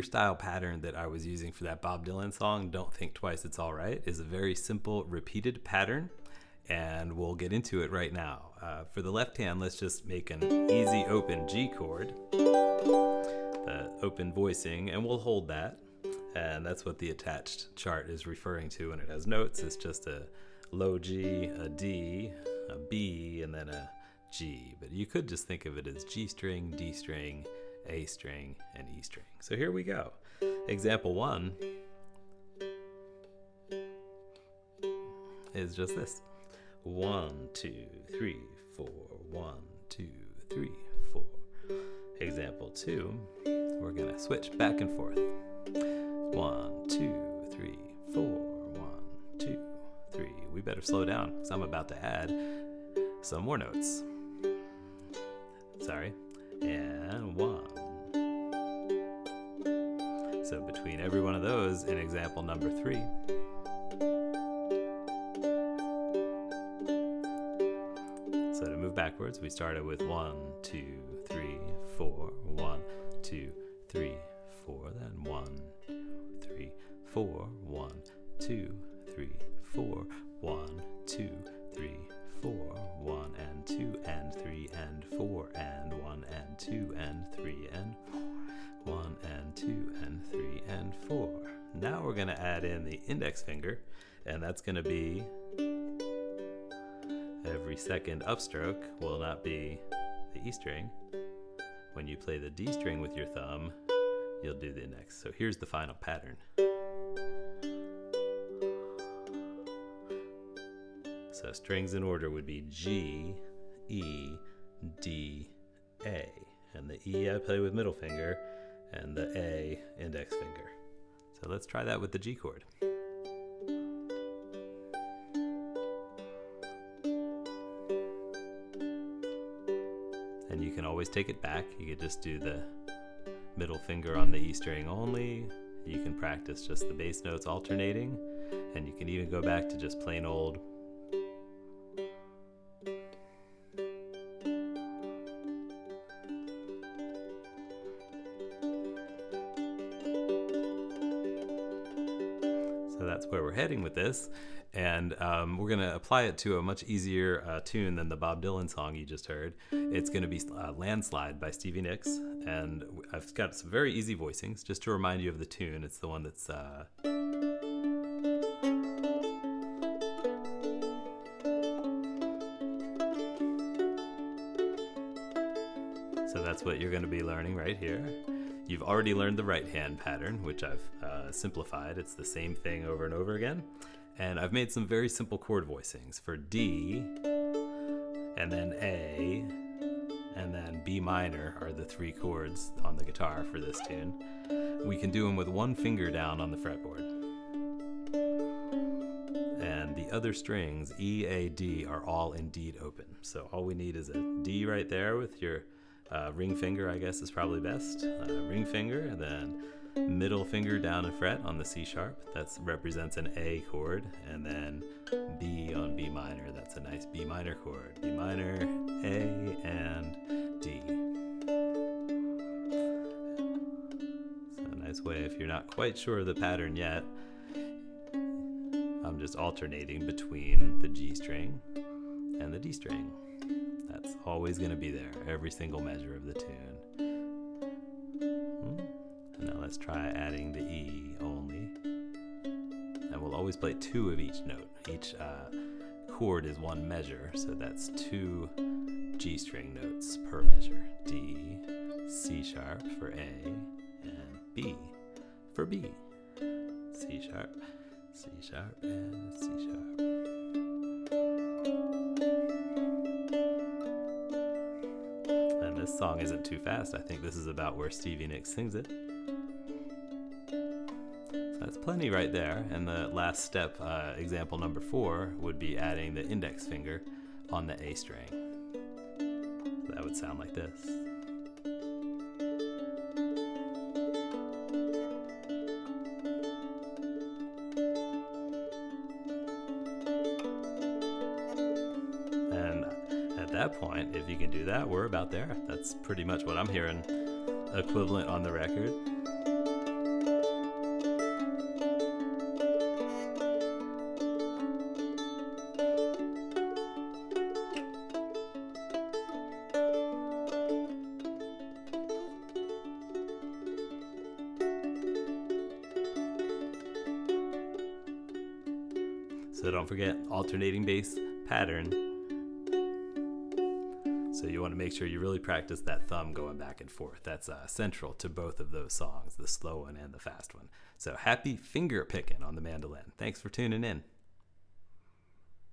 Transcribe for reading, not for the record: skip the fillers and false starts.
fingerstyle pattern that I was using for that Bob Dylan song, Don't Think Twice, It's All Right, is a very simple repeated pattern, and we'll get into it right now. For the left hand, let's just make an easy open G chord, the open voicing, and we'll hold that. And that's what the attached chart is referring to when it has notes. It's just a low G, a D, a B, and then a G. But you could just think of it as G string, D string, A string, and E string. So here we go. Example 1 is just this. 1, 2, 3, 4. 1, 2, 3, 4. Example 2, we're going to switch back and forth. 1, 2, 3, 4. 1, 2, 3. We better slow down because I'm about to add some more notes. Sorry. And 1. So between every one of those in example number 3, so to move backwards, we started with 1, 2, 3, 4. 1, 2, 3, 4. Then 1, 3, 4. 1, 2, 3, 4. 1, 2, 3, 4. 1 and 2 and 3 and 4 and 1 and 2 and 3 and 4. 1 and 2 and 3 and 4. Now we're going to add in the index finger, and that's going to be every second upstroke will not be the E string. When you play the D string with your thumb, you'll do the index. So here's the final pattern. So strings in order would be G, E, D, A. And the E I play with middle finger, and the A index finger. So let's try that with the G chord. And you can always take it back. You could just do the middle finger on the E string only. You can practice just the bass notes alternating, and you can even go back to just plain old that's where we're heading with this, and we're going to apply it to a much easier tune than the Bob Dylan song you just heard. It's going to be Landslide by Stevie Nicks, and I've got some very easy voicings just to remind you of the tune. It's the one that's so that's what you're going to be learning right here. You've already learned the right hand pattern, which I've simplified. It's the same thing over and over again. And I've made some very simple chord voicings for D, and then A, and then B minor are the 3 chords on the guitar for this tune. We can do them with one finger down on the fretboard. And the other strings, E, A, D, are all indeed open. So all we need is a D right there with your ring finger, I guess is probably best. Ring finger, and then middle finger down a fret on the C sharp. That represents an A chord, and then B on B minor. That's a nice B minor chord. B minor, A, and D. So a nice way, if you're not quite sure of the pattern yet, I'm just alternating between the G string and the D string. That's always going to be there, every single measure of the tune. And now let's try adding the E only. And we'll always play 2 of each note. Each chord is 1 measure, so that's 2 G string notes per measure. D, C sharp for A, and B for B. C sharp, and C sharp. This song isn't too fast. I think this is about where Stevie Nicks sings it. So that's plenty right there. And the last step, example number 4, would be adding the index finger on the A string. So that would sound like this. At that point, if you can do that, we're about there. That's pretty much what I'm hearing equivalent on the record. So don't forget, alternating bass pattern. So you want to make sure you really practice that thumb going back and forth. That's central to both of those songs, the slow one and the fast one. So happy finger picking on the mandolin. Thanks for tuning in.